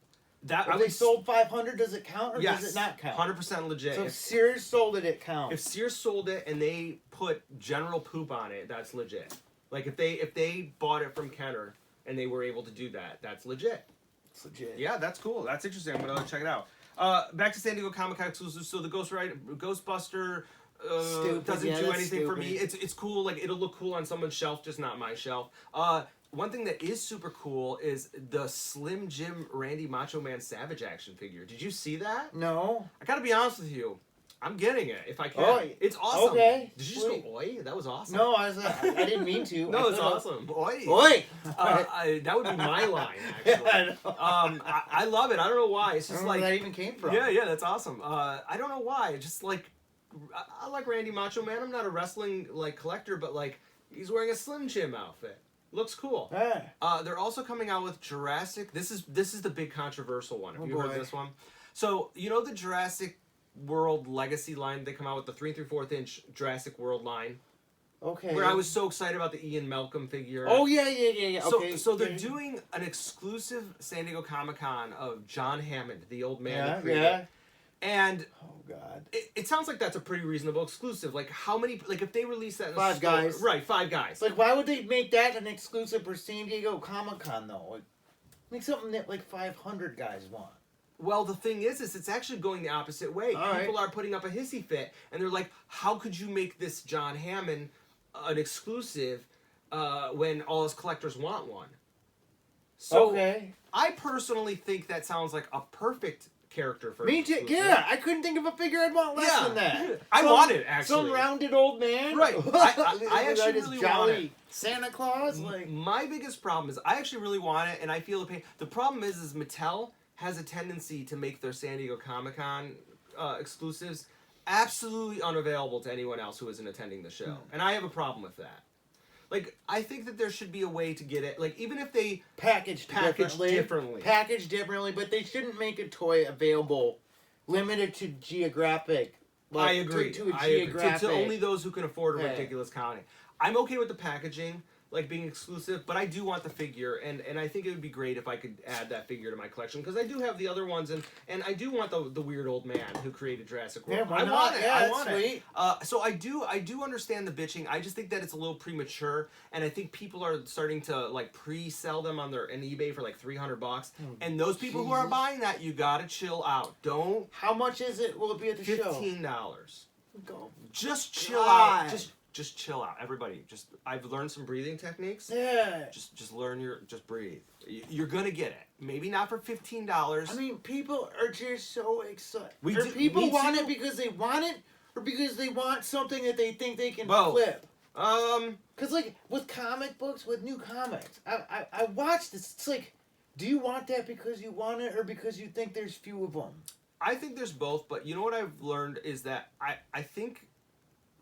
That If they sold 500, does it count or yes, does it not count? 100% legit. So if If, Sears sold it, it counts. if Sears sold it and they put General Poop on it, that's legit. Like if they bought it from Kenner and they were able to do that, that's legit. It's legit. Yeah, that's cool. That's interesting. I'm gonna check it out. Back to San Diego Comic-Con exclusive. So the Ghostbuster Stupid. doesn't Yeah, do that's anything for me. stupid. It's cool. Like it'll look cool on someone's shelf, just not my shelf. One thing that is super cool is the Slim Jim Randy Macho Man Savage action figure. Did you see that? No. I gotta be honest with you. I'm getting it if I can. Oi. It's awesome. Okay. Did you just go oi? That was awesome. No, I didn't mean to. No, I it's thought- awesome. Oi. Oi. That would be my line, actually. Yeah, I know. I love it. I don't know why. It's I just don't know where like that even came from. yeah, that's awesome. I don't know why. Just like I like Randy Macho Man. I'm not a wrestling collector, but he's wearing a Slim Jim outfit. Looks cool. Yeah. They're also coming out with Jurassic. This is the big controversial one. Have you heard boy. this one? So you know the Jurassic World Legacy line. They come out with the 3 3/4 inch Jurassic World line. Okay. Where I was so excited about the Ian Malcolm figure. Oh yeah. Okay. So they're doing an exclusive San Diego Comic-Con of John Hammond, the old man. Yeah. who created Yeah. it. And Oh god. it sounds like that's a pretty reasonable exclusive. Like how many? Like if they release that in a 5 store- guys. right? 5 guys. It's like, why would they make that an exclusive for San Diego Comic Con though? Like, make something that 500 guys want. Well, the thing is it's actually going the opposite way. All right. People are putting up a hissy fit, and they're like, "How could you make this John Hammond an exclusive when all his collectors want one?" So Okay. I personally think that sounds like a perfect character for Me an too. exclusive. Yeah, I couldn't think of a figure I'd want less Yeah. than that. I want it, actually. Some rounded old man. Right. I actually That is really jolly want it. Santa Claus. Like, My biggest problem is I actually really want it, and I feel the pain. The problem is Mattel has a tendency to make their San Diego Comic-Con exclusives absolutely unavailable to anyone else who isn't attending the show, and I have a problem with that. Like, I think that there should be a way to get it. Like, even if they packaged differently. Packaged differently, but they shouldn't make a toy available, limited to geographic. I agree. To a I agree. geographic. To only those who can afford a Yeah. ridiculous counting. I'm okay with the packaging, being exclusive, but I do want the figure, and I think it would be great if I could add that figure to my collection, because I do have the other ones, and I do want the weird old man who created Jurassic World. Yeah, why I not? want it. Yeah, I that's want sweet. it. So I do understand the bitching. I just think that it's a little premature, and I think people are starting to pre-sell them on eBay for $300, and those people who are Jesus. buying that, you gotta chill out. Don't. How much is it? Will it be at the show? $15. Go. Just chill God. out. Just chill out, everybody. I've learned some breathing techniques. Yeah. Just breathe. You're gonna get it. Maybe not for $15. I mean, people are just so excited. We Or do- people me want too. it because they want it, or because they want something that they think they can Both. flip. Because, with comic books, with new comics, I watch this. It's like, do you want that because you want it, or because you think there's few of them? I think there's both, but you know what I've learned is that I think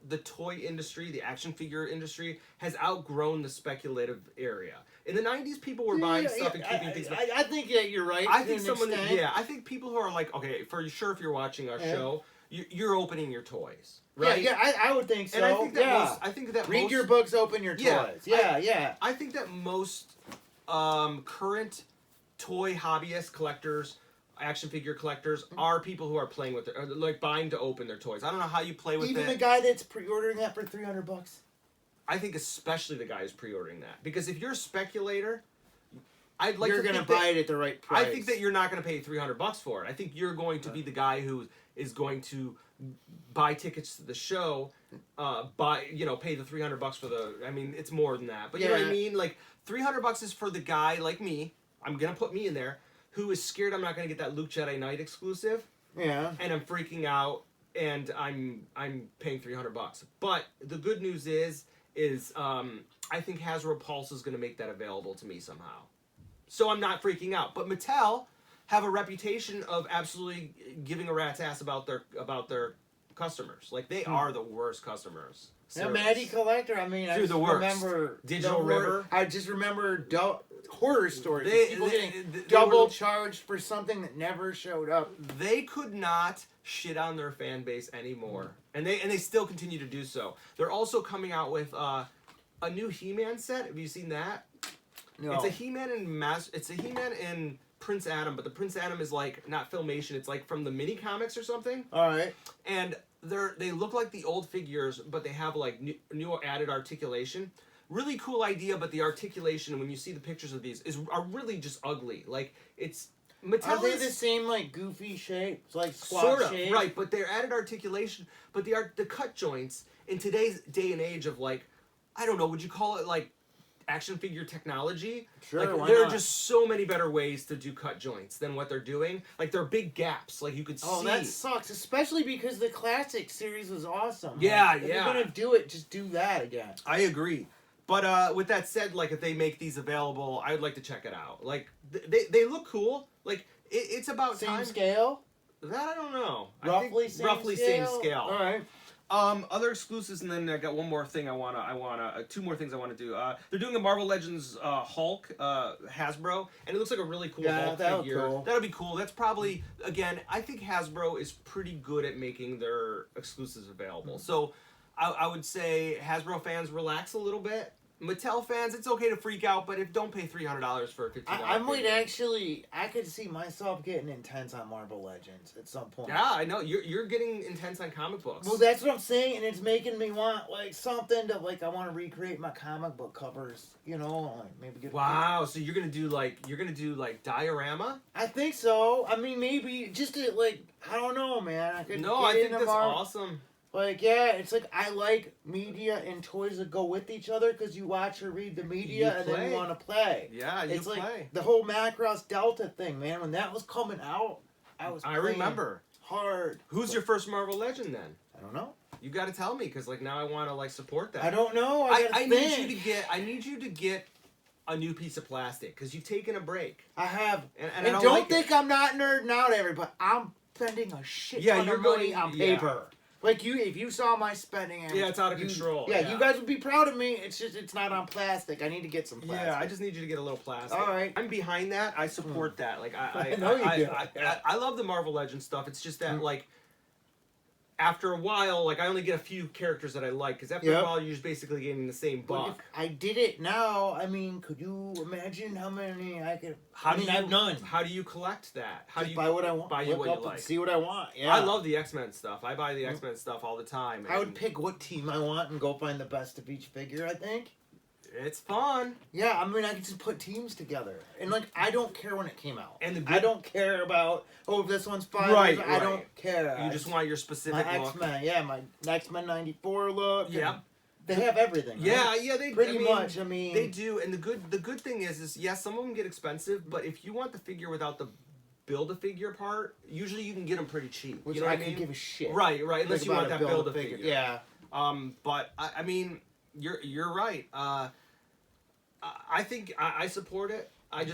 the toy industry, the action figure industry, has outgrown the speculative area. In the 90s, people were buying stuff and keeping things. I think you're right. I to think an extent. I think people who are okay, for sure, if you're watching our Yeah. show, you're opening your toys, right? Yeah, I would think so. And I think that yeah. I think that Read most, your books, open your Yeah, toys. Yeah. I think that most current toy hobbyist collectors, action figure collectors, are people who are playing with buying to open their toys. I don't know how you play with Even it. the guy that's pre-ordering that for $300. I think especially the guy who's pre-ordering that, because if you're a speculator, I'd like You're to gonna think buy that, it at the right price. I think that you're not going to pay $300 for it. I think you're going to be the guy who is going to buy tickets to the show, pay the $300 for the. I mean, it's more than that, but you know what I mean. Like $300 is for the guy like me. I'm gonna put me in there, who is scared I'm not gonna get that Luke Jedi Knight exclusive. Yeah. And I'm freaking out, and I'm paying $300. But the good news is I think Hasbro Pulse is gonna make that available to me somehow. So I'm not freaking out. But Mattel have a reputation of absolutely giving a rat's ass about their customers. Like, they are the worst customers. Yeah, Maddie Collector. I mean, I just remember Digital River. I just remember horror stories. People getting they double were, charged for something that never showed up. They could not shit on their fan base anymore, and they still continue to do so. They're also coming out with a new He-Man set. Have you seen that? No. It's a He-Man in Prince Adam, but the Prince Adam is like not Filmation. It's like from the mini comics or something. All right. And they look like the old figures, but they have like new added articulation. Really cool idea, but the articulation, when you see the pictures of these, are really just ugly. Like, it's Mattel. Are they the same like goofy shapes, like squat sort of shape? right? But they're added articulation. But the cut joints in today's day and age of, like, I don't know, would you call it like action figure technology? Sure, like, why there not? are just so many better ways to do cut joints than what they're doing. Like, they're big gaps, like you could see. Oh, that sucks, especially because the classic series was awesome. Yeah, like, if you're gonna do it, just do that again. I agree. But with that said, like, if they make these available, I would like to check it out. Like, they look cool. Like, it's about Same time. scale? That I don't know. Roughly I think same roughly scale? same scale. All right. Other exclusives, and then I got one more thing two more things I want to do. They're doing a Marvel Legends Hulk Hasbro, and it looks like a really cool Hulk figure. Cool. That'll be cool. That's probably, again, I think Hasbro is pretty good at making their exclusives available. So I would say Hasbro fans, relax a little bit. Mattel fans, it's okay to freak out, but don't pay $300 for a $15 I might figure. actually, I could see myself getting intense on Marvel Legends at some point. Yeah, I know. You're getting intense on comic books. Well, that's what I'm saying, and it's making me want, like, something to, like, I want to recreate my comic book covers, you know, like, maybe get... Wow, so you're gonna do diorama? I think so. I mean, maybe, just to, like, I don't know, man. I could No, I think that's awesome. Like, yeah, it's like I like media and toys that go with each other because you watch or read the media and then you want to play. Yeah, you it's play. Like the whole Macross Delta thing, man. When that was coming out, I remember. Hard. Who's your first Marvel Legend then? I don't know. You got to tell me, because like now I want to like support that. I don't know. I need you to get a new piece of plastic because you've taken a break. I have. And don't like think I'm not nerding out, everybody. I'm spending a shit ton of money on paper. Like if you saw my spending, it's out of control. Yeah, you guys would be proud of me. It's just it's not on plastic. I need to get some plastic. Yeah, I just need you to get a little plastic. All right, I'm behind that. I support that. Like I know you do. I love the Marvel Legends stuff. It's just that like after a while, like I only get a few characters that I like because after a while you're just basically getting the same buck. If I did it now, I mean, could you imagine how many I could? I have none. How do you collect that? How just do you buy what I want? Buy you what you like. See what I want. Yeah. I love the X-Men stuff. I buy the X-Men stuff all the time. I would pick what team I want and go find the best of each figure. I think. It's fun. Yeah, I mean, I could just put teams together, and like, I don't care when it came out. And I don't care about if this one's fine. Right. I don't care. You just want your specific my look. X-Men, yeah, my X-Men '94 look. Yeah. They have everything. Right? Yeah, they pretty much. I mean, they do. And the good thing is yes, some of them get expensive, but if you want the figure without the build-a-figure part, usually you can get them pretty cheap. Which you know I what I mean? Give a shit. Right. Unless you want that build-a-figure. Yeah. But I mean, you're right. I think I support it. I'd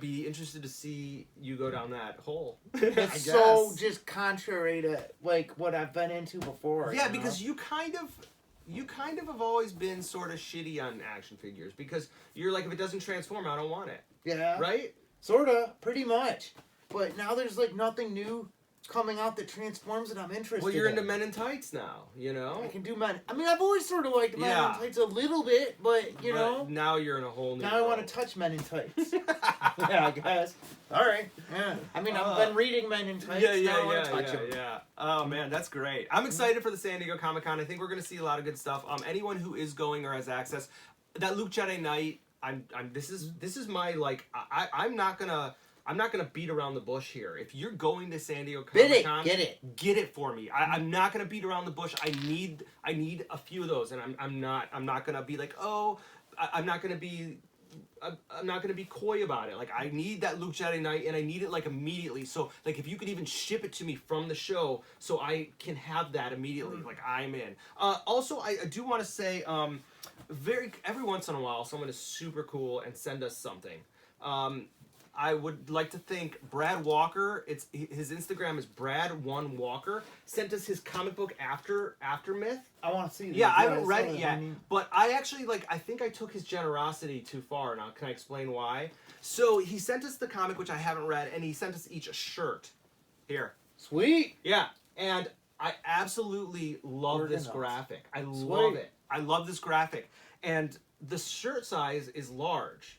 be interested to see you go down that hole. It's so just contrary to like what I've been into before. Yeah, because you kind of have always been sort of shitty on action figures because you're like, if it doesn't transform, I don't want it. Yeah. Right? Sorta, pretty much. But now there's like nothing new coming out that transforms and I'm interested. Well, you're in. into Men in Tights now, you know. I can do men. I mean, I've always sort of liked Men Yeah. in Tights a little bit, but you know. Now you're in a whole new. Now I want world. to touch Men in Tights. Yeah, I guess. All right. Yeah. I mean, I've been reading Men in Tights. Now I want to touch them. Yeah. Oh man, that's great. I'm excited for the San Diego Comic-Con. I think we're gonna see a lot of good stuff. Anyone who is going or has access, that Luke Jedi Knight. This is my like. I'm not gonna beat around the bush here. If you're going to San Diego Comic-Con, get it for me. I'm not gonna beat around the bush. I need a few of those, and I'm not gonna be like, oh, I'm not gonna be coy about it. Like, I need that Luke Jedi Knight, and I need it like immediately. So like, if you could even ship it to me from the show, so I can have that immediately. Like, I'm in. Also, I do want to say, every once in a while, someone is super cool and send us something. I would like to thank Brad Walker. His Instagram is Brad1Walker. Sent us his comic book Aftermath. I want to see. Yeah, I haven't read it yet, but I actually I think I took his generosity too far. Now, can I explain why? So he sent us the comic, which I haven't read, and he sent us each a shirt. Here. Sweet. Yeah, and I absolutely love this graphic. I love Sweet. it. I love this graphic, and the shirt size is large.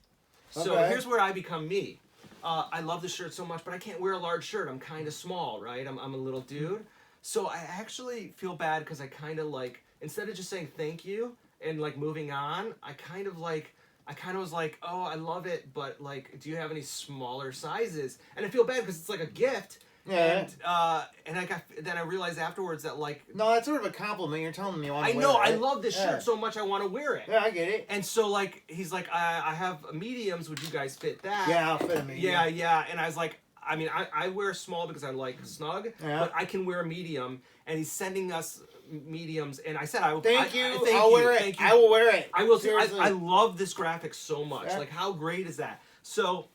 So Okay. here's where I become me. I love the shirt so much, but I can't wear a large shirt. I'm kind of small, right? I'm a little dude. So I actually feel bad because I kind of like, instead of just saying thank you and like moving on, I kind of was like, oh, I love it, but like, do you have any smaller sizes? And I feel bad because it's like a gift. Yeah. And then I realized afterwards that like, No, that's sort of a compliment. You're telling me you want to I wear know, it, right? I love this Yeah. shirt so much I want to wear it. Yeah, I get it. And so like, he's like, I have mediums, would you guys fit that? Yeah, I'll fit a medium. Yeah. And I was like, I mean, I wear small because I like snug, but I can wear a medium. And he's sending us mediums, and I said, Thank you. Thank I'll you, wear it. thank you. I will wear it. I will too. Seriously. I love this graphic so much. Yeah. Like, how great is that? So,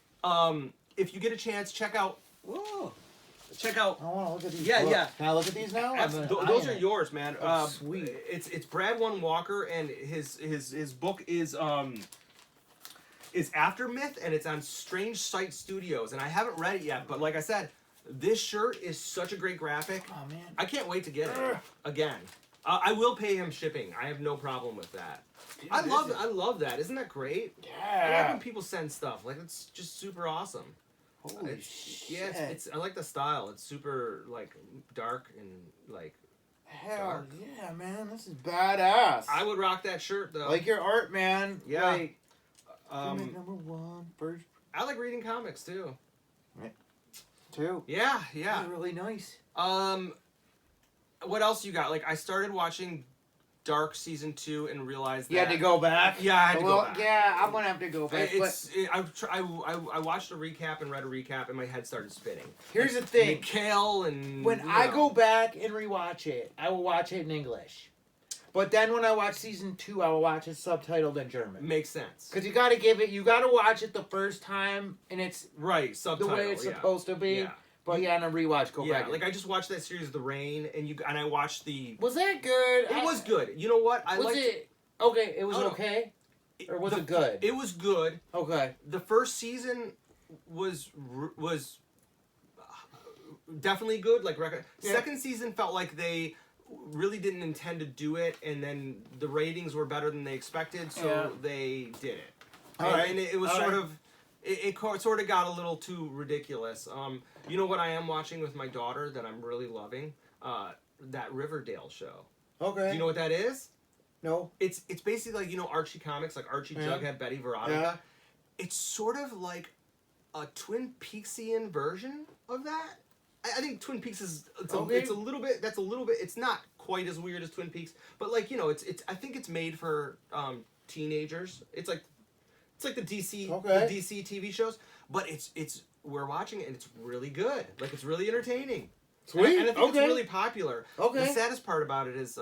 if you get a chance, check out. Whoa. I want to look at these. Yeah, books. yeah. Can I look at these now? Those are yours, man. Oh, sweet. It's Brad1Walker, and his book is Aftermath, and it's on Strange Sight Studios, and I haven't read it yet, but like I said, this shirt is such a great graphic. Oh man. I can't wait to get it again. I will pay him shipping. I have no problem with that. Dude, I love that. Isn't that great? I like Yeah. when people send stuff. Like, it's just super awesome. Holy shit. Yeah, I like the style. It's super like dark and like. Hell dark. yeah, man. This is badass. I would rock that shirt though. like your art, man. Yeah. Like, comic number 1, first I like reading comics too. 2. Yeah. That's really nice. What else you got? Like, I started watching Dark season 2 and realized that You had to go back? Yeah, I had to go back. Yeah, I'm going to have to go back. I watched a recap and read a recap and my head started spinning. Here's the thing. Mikhail and When I go back and rewatch it, I will watch it in English. But then when I watch season 2, I will watch it subtitled in German. Makes sense. Because you got to watch it the first time and it's Right, subtitle. the way it's supposed to be. Yeah. But yeah, on a rewatch, go back. Like I just watched that series, The Rain, and I watched the. Was that good? It was good. You know what? It was okay? Or was it good? It was good. Okay. The first season was definitely good. Like, second season felt like they really didn't intend to do it, and then the ratings were better than they expected, so they did it. And it was sort of. It sort of got a little too ridiculous. You know what I am watching with my daughter that I'm really loving? That Riverdale show. Okay. Do you know what that is? No. It's basically like, Archie comics, like Archie, Jughead, Betty, Veronica. Yeah. It's sort of like a Twin Peaksian version of that. I think Twin Peaks is it's a little bit. It's not quite as weird as Twin Peaks, but like it's. I think it's made for teenagers. It's like the DC TV shows, but we're watching it and it's really good. Like, it's really entertaining. Sweet. And I think it's really popular. Okay. The saddest part about it is,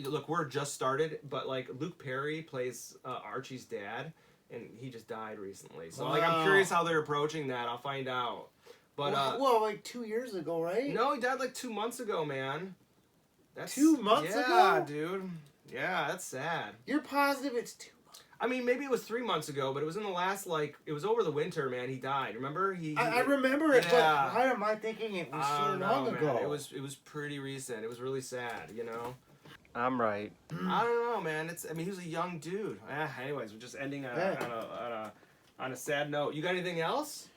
look, we're just started, but like Luke Perry plays Archie's dad, and he just died recently. So like, I'm curious how they're approaching that. I'll find out. But well, like 2 years ago, right? no, he died like 2 months ago, man. That's 2 months ago? Yeah, dude. Yeah, that's sad. You're positive it's 2 months? I mean, maybe it was 3 months ago, but it was in the last, like, it was over the winter, man. He died. Remember? I remember it, yeah. but why am I thinking it was so I don't long know, man. ago? It was pretty recent. It was really sad, you know? I'm right. I don't know, man. I mean, he was a young dude. Anyways, we're just ending on a sad note. You got anything else?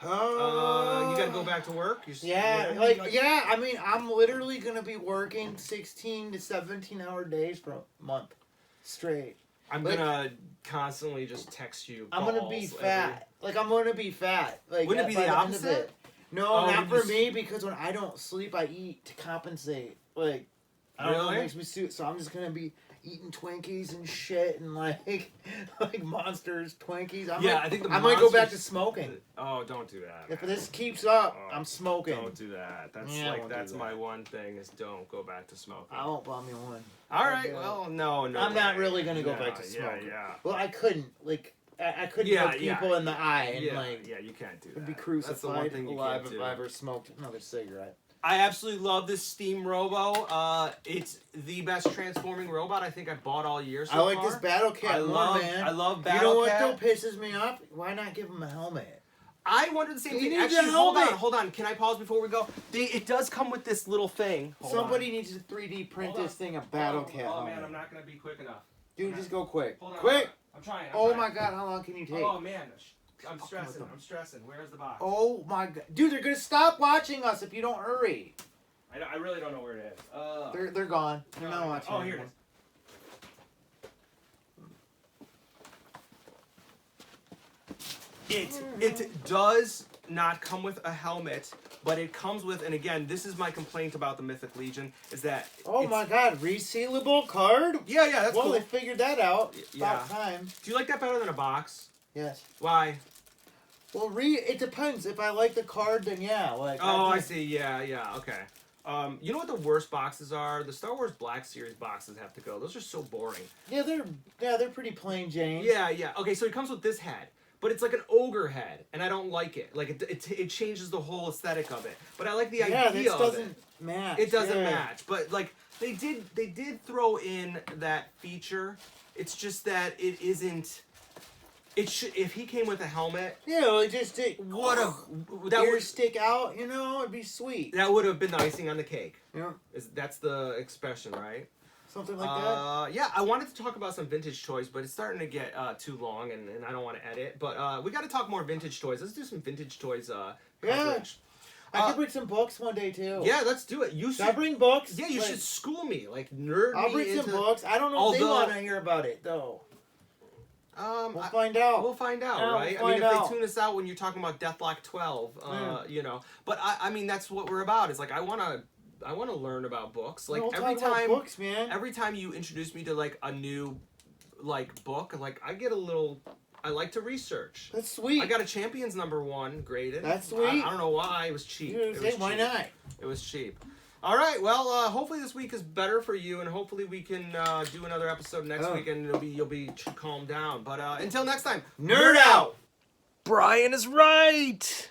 You got to go back to work? I mean, I'm literally going to be working 16 to 17-hour days for a month straight. I'm going to constantly just text you. I'm going to be fat. I'm going to be fat. Wouldn't it be the opposite? No, not for me, because when I don't sleep, I eat to compensate. I don't know, it makes me so I'm just going to be eating Twinkies and shit and like Monsters, Twinkies. I think I might go back to smoking. Oh, don't do that. If this keeps up, I'm smoking. Don't do that. That's my one thing is don't go back to smoking. I won't buy me one. All right. Well, no. I'm not really gonna go back to smoking. Yeah. Well, I couldn't. I couldn't look people in the eye and you can't do that. I'd be crucified That's the one thing you alive can't if do. I ever smoked another cigarette. I absolutely love this Steam Robo. It's the best transforming robot I think I've bought all year so I like far. this Battle Cat man. I love Battle Cat. You know what though pisses me off? Why not give him a helmet? I wondered the same He thing. needs Actually, a helmet. hold on. Can I pause before we go? It does come with this little thing. Somebody needs to 3D print this thing a Battle Cat Oh helmet. man, I'm not gonna be quick enough. Dude, just go quick. Hold on, Quick! I'm trying. Oh my god, how long can you take? Oh man, I'm stressing. Where's the box? Oh my god. Dude, they're gonna stop watching us if you don't hurry. I really don't know where it is. They're gone. They're not watching. Oh, here it is. It does not come with a helmet, but it comes with, and again, this is my complaint about the Mythic Legion, is that my god, resealable card? Yeah, that's cool. Well, they figured that out. Yeah. About time. Do you like that better than a box? Yes. Why? Well, it depends. If I like the card, then yeah. I see. Yeah. Okay. You know what the worst boxes are? The Star Wars Black Series boxes have to go. Those are so boring. Yeah, they're pretty plain Jane. Yeah. Okay, so it comes with this head, but it's like an ogre head, and I don't like it. Like it changes the whole aesthetic of it. But I like the idea of it. Yeah, this doesn't match. It doesn't match, but like they did throw in that feature. It's just that it isn't. It should, if he came with a helmet. Yeah, well, just that that would stick out. It'd be sweet. That would have been the icing on the cake. Yeah. That's the expression, right? Something like that. Yeah, I wanted to talk about some vintage toys, but it's starting to get too long, and I don't want to edit. But we got to talk more vintage toys. Let's do some vintage toys. Coverage. I could bring some books one day too. Yeah, let's do it. Should I bring books? Yeah, you should school me, nerd me. I'll bring some books. I don't know if they want to hear about it though. We'll find out. We'll find out, right? We'll if they tune us out when you're talking about Deathlock 12, But I mean, that's what we're about. It's like I want to learn about books. Like every time, books, man. Every time you introduce me to like a new, book, I get a little. I like to research. That's sweet. I got a Champions #1 graded. That's sweet. I don't know why. It was cheap. Why not? It was cheap. All right, well, hopefully this week is better for you, and hopefully we can do another episode next week, and you'll be calmed down. But until next time, Nerd out! Brian is right!